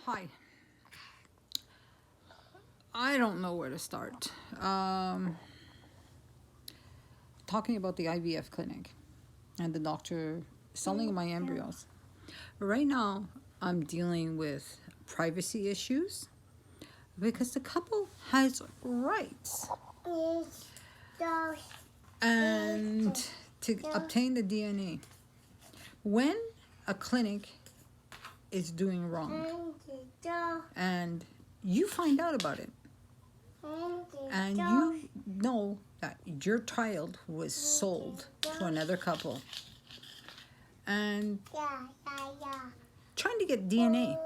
Hi. I don't know where to start. Talking about the IVF clinic and the doctor selling my embryos. Right now, I'm dealing with privacy issues because the couple has rights. And to obtain the DNA, when a clinic is doing wrong and you find out about it and you know that your child was sold to another couple and trying to get DNA,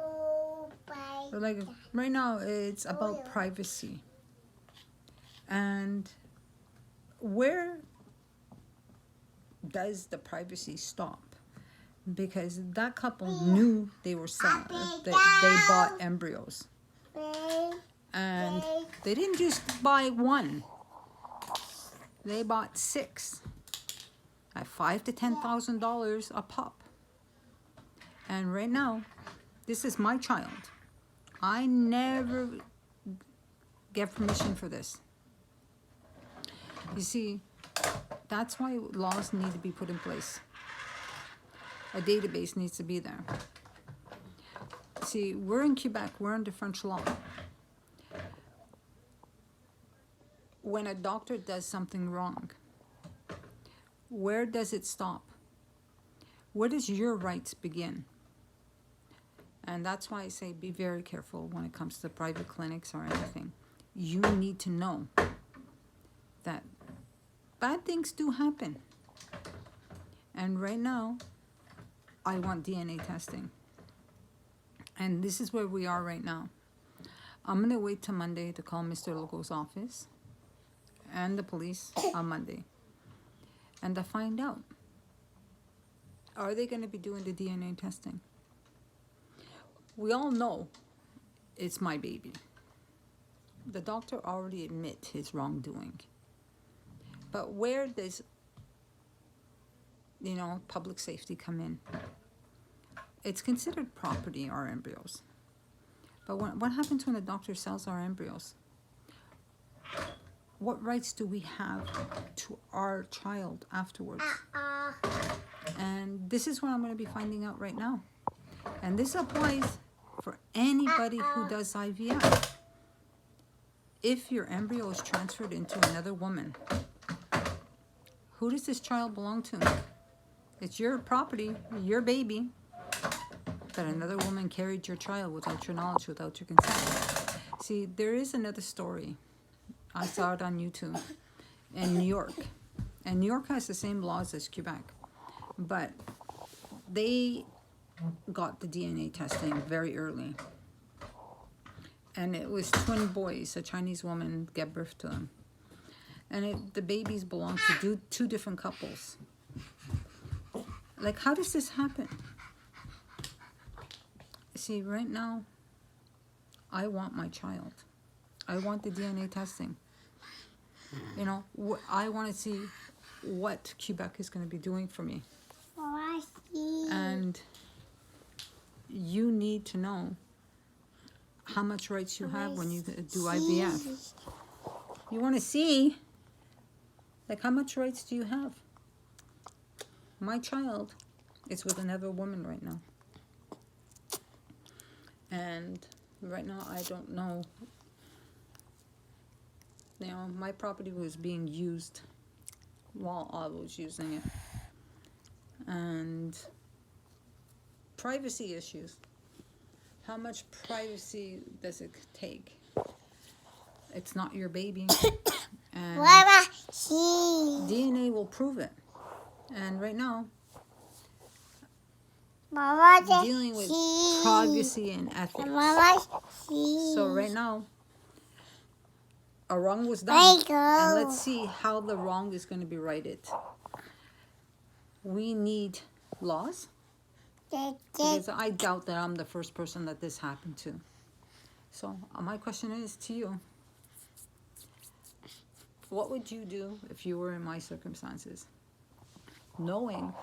like right now it's about privacy. And where does the privacy stop? Because that couple knew they were selling, they bought embryos. And they didn't just buy one. They bought 6 at $5,000 to $10,000 a pop. And right now, this is my child. I never get permission for this. You see, that's why laws need to be put in place. A database needs to be there. See, we're in Quebec, we're under French law. When a doctor does something wrong, where does it stop? Where does your rights begin? And that's why I say be very careful when it comes to private clinics or anything. You need to know that bad things do happen. And right now, I want DNA testing. And this is where we are right now. I'm going to wait till Monday to call Mr. Logo's office and the police on Monday and to find out, are they going to be doing the DNA testing? We all know it's my baby. The doctor already admit his wrongdoing. But where does, public safety come in? It's considered property, our embryos. But what happens when a doctor sells our embryos? What rights do we have to our child afterwards? And this is what I'm going to be finding out right now. And this applies for anybody who does IVF. If your embryo is transferred into another woman, who does this child belong to? It's your property, your baby, but another woman carried your child without your knowledge, without your consent. See, there is another story. I saw it on YouTube in New York. And New York has the same laws as Quebec. But they got the DNA testing very early. And it was twin boys. A Chinese woman gave birth to them. And the babies belonged to two different couples. Like, how does this happen? See, right now, I want my child. I want the DNA testing. I want to see what Quebec is going to be doing for me. And you need to know how much rights you have when you do IVF. You want to see, like, how much rights do you have? My child is with another woman right now. And right now, I don't know. My property was being used while I was using it. And privacy issues. How much privacy does it take? It's not your baby. And DNA will prove it. And right now, dealing with privacy and ethics. So right now, a wrong was done. And let's see how the wrong is going to be righted. We need laws. Because I doubt that I'm the first person that this happened to. So my question is to you. What would you do if you were in my circumstances? Knowing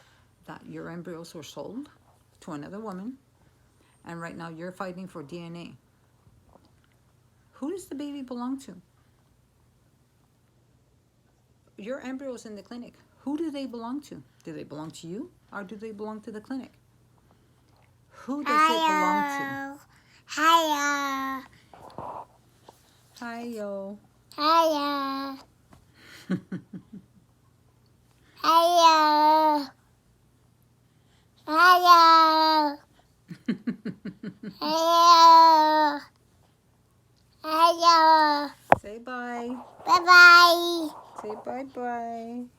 that your embryos were sold to another woman And right now you're fighting for DNA. Who does the baby belong to? Your embryos in the clinic, who do they belong to? Do they belong to you or do they belong to the clinic? Who does it belong to? Hiya. Hi-yo. Hiya. Hiya. Hiya. Hiya. Hiya. Say bye. Bye-bye. Say bye-bye.